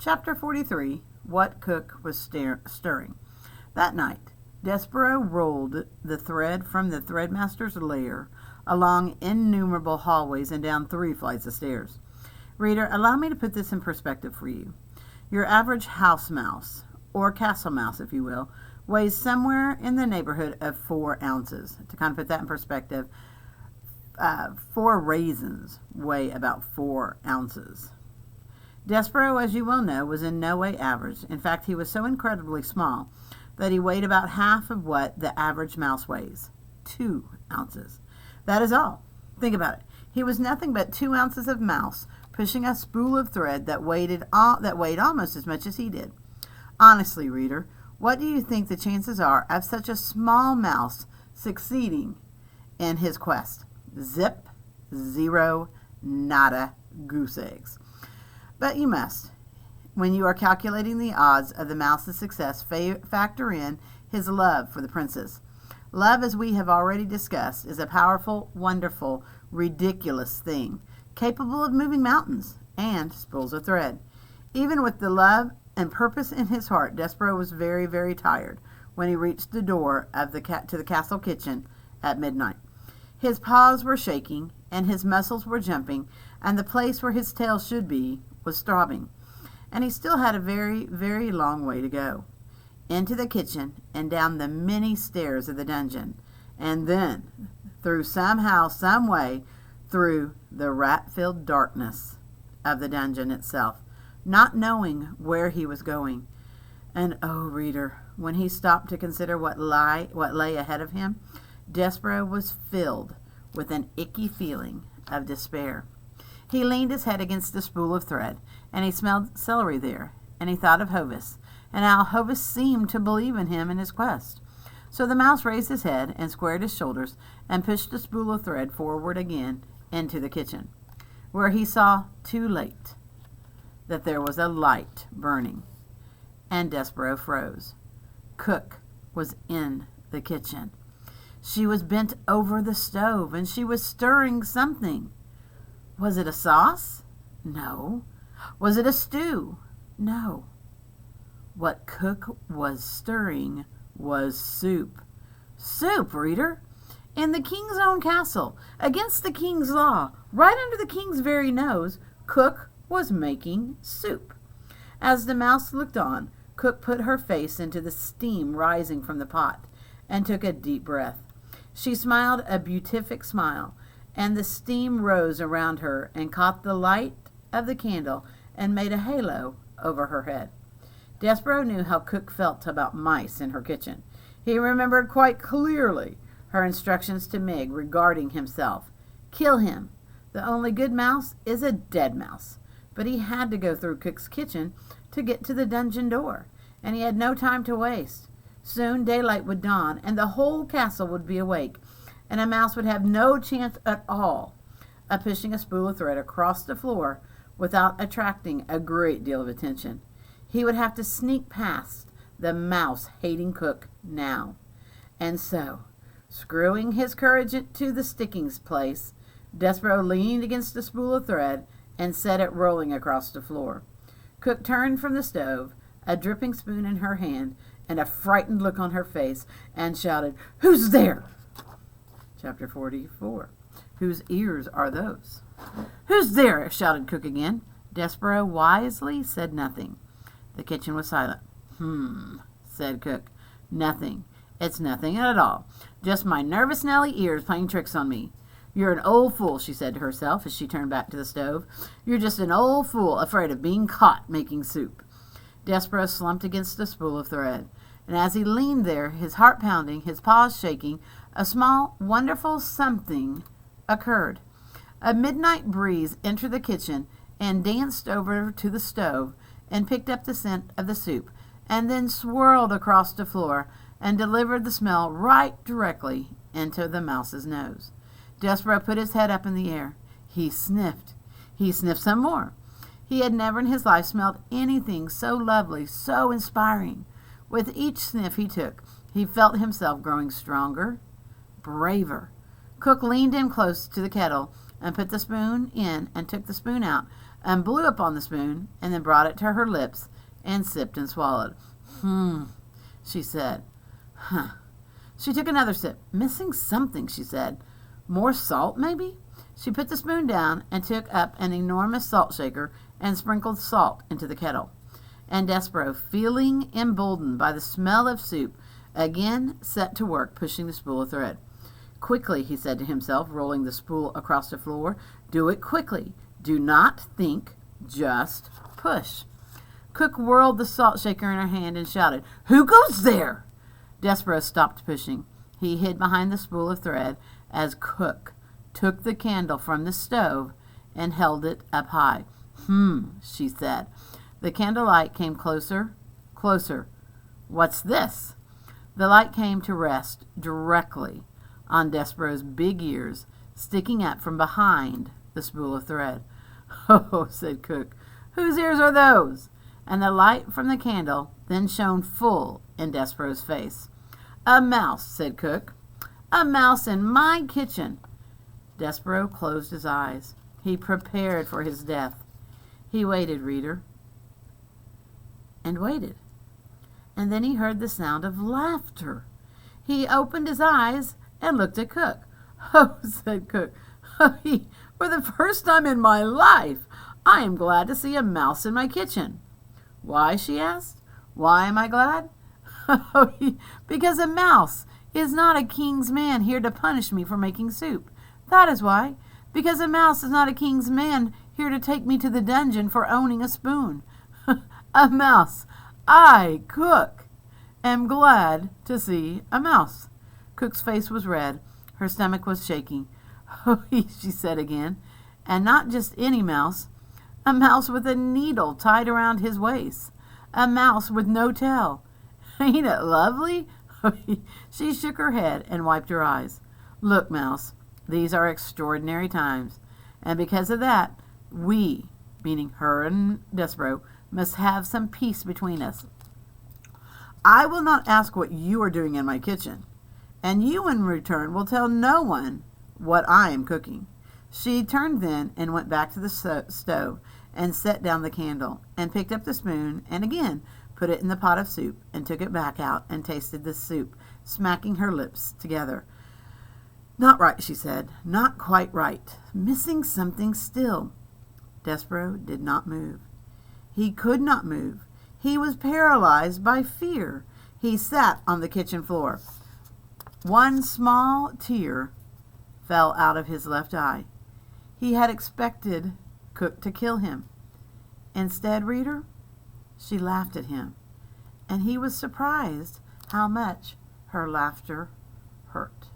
Chapter 43. What Cook was stirring. That night, Despereaux rolled the thread from the threadmaster's lair along innumerable hallways and down 3 flights of stairs. Reader, allow me to put this in perspective for you. Your average house mouse, or castle mouse if you will, weighs somewhere in the neighborhood of 4 ounces. To kind of put that in perspective, 4 raisins weigh about 4 ounces. Despereaux, as you well know, was in no way average. In fact, he was so incredibly small that he weighed about half of what the average mouse weighs, 2 ounces. That is all. Think about it. He was nothing but 2 ounces of mouse pushing a spool of thread that weighed almost as much as he did. Honestly, reader, what do you think the chances are of such a small mouse succeeding in his quest? Zip, zero, nada, goose eggs. But you must. When you are calculating the odds of the mouse's success, factor in his love for the princess. Love, as we have already discussed, is a powerful, wonderful, ridiculous thing, capable of moving mountains and spools of thread. Even with the love and purpose in his heart, Despereaux was very, very tired when he reached the door of to the castle kitchen at midnight. His paws were shaking, and his muscles were jumping, and the place where his tail should be was throbbing. And he still had a very, very long way to go. Into the kitchen and down the many stairs of the dungeon, and then through somehow, some way, through the rat-filled darkness of the dungeon itself, not knowing where he was going. And oh, reader, when he stopped to consider what lay ahead of him, Despereaux was filled with an icky feeling of despair. He leaned his head against the spool of thread, and he smelled celery there, and he thought of Hovis, and how Hovis seemed to believe in him and his quest. So the mouse raised his head and squared his shoulders and pushed the spool of thread forward again into the kitchen, where he saw, too late, that there was a light burning. And Despereaux froze. Cook was in the kitchen. She was bent over the stove, and she was stirring something. Was it a sauce? No. Was it a stew? No. What Cook was stirring was soup. Soup, reader! In the king's own castle, against the king's law, right under the king's very nose, Cook was making soup. As the mouse looked on, Cook put her face into the steam rising from the pot and took a deep breath. She smiled a beatific smile, and the steam rose around her and caught the light of the candle and made a halo over her head. Despereaux knew how Cook felt about mice in her kitchen. He remembered quite clearly her instructions to Meg regarding himself. Kill him. The only good mouse is a dead mouse. But he had to go through Cook's kitchen to get to the dungeon door, and he had no time to waste. Soon daylight would dawn, and the whole castle would be awake, and a mouse would have no chance at all of pushing a spool of thread across the floor without attracting a great deal of attention. He would have to sneak past the mouse-hating Cook now. And so, screwing his courage to the sticking place, Despereaux leaned against the spool of thread and set it rolling across the floor. Cook turned from the stove, a dripping spoon in her hand and a frightened look on her face, and shouted, "Who's there?" Chapter 44. Whose ears are those? "Who's there?" shouted Cook again. Despereaux wisely said nothing. The kitchen was silent. Said Cook. "Nothing. It's nothing at all. Just my nervous Nelly ears playing tricks on me." "You're an old fool," she said to herself as she turned back to the stove. "You're just an old fool afraid of being caught making soup." Despereaux slumped against the spool of thread, and as he leaned there, his heart pounding, his paws shaking, a small, wonderful something occurred. A midnight breeze entered the kitchen and danced over to the stove and picked up the scent of the soup, and then swirled across the floor and delivered the smell right directly into the mouse's nose. Despereaux put his head up in the air. He sniffed. He sniffed some more. He had never in his life smelled anything so lovely, so inspiring. With each sniff he took, he felt himself growing stronger, braver. Cook leaned in close to the kettle and put the spoon in and took the spoon out and blew upon the spoon, and then brought it to her lips and sipped and swallowed. She said. She took another sip. Missing something, she said. More salt, maybe? She put the spoon down and took up an enormous salt shaker and sprinkled salt into the kettle. And Despereaux, feeling emboldened by the smell of soup, again set to work pushing the spool of thread. Quickly, he said to himself, rolling the spool across the floor. Do it quickly. Do not think, just push. Cook whirled the salt shaker in her hand and shouted, Who goes there? Despereaux stopped pushing. He hid behind the spool of thread as Cook took the candle from the stove and held it up high. She said. The candle light came closer, closer. What's this? The light came to rest directly on Despereaux's big ears, sticking up from behind the spool of thread. Oh, said Cook, whose ears are those? And the light from the candle then shone full in Despereaux's face. A mouse, said Cook. A mouse in my kitchen. Despereaux closed his eyes. He prepared for his death. He waited, reader, and waited. And then he heard the sound of laughter. He opened his eyes and looked at Cook. Oh, said Cook, for the first time in my life, I am glad to see a mouse in my kitchen. Why, she asked. Why am I glad? Because a mouse is not a king's man here to punish me for making soup. That is why. Because a mouse is not a king's man here to take me to the dungeon for owning a spoon. A mouse. I, Cook, am glad to see a mouse. Cook's face was red. Her stomach was shaking. She said again. And not just any mouse. A mouse with a needle tied around his waist. A mouse with no tail. Ain't it lovely? She shook her head and wiped her eyes. Look, Mouse, these are extraordinary times. And because of that, we, meaning her and Despereaux, must have some peace between us. I will not ask what you are doing in my kitchen, and you in return will tell no one what I am cooking. She turned then and went back to the stove and set down the candle and picked up the spoon and again put it in the pot of soup and took it back out and tasted the soup, smacking her lips together. Not right, she said. Not quite right. Missing something still. Despereaux did not move. He could not move. He was paralyzed by fear. He sat on the kitchen floor. One small tear fell out of his left eye. He had expected Cook to kill him. Instead, reader, she laughed at him, and he was surprised how much her laughter hurt.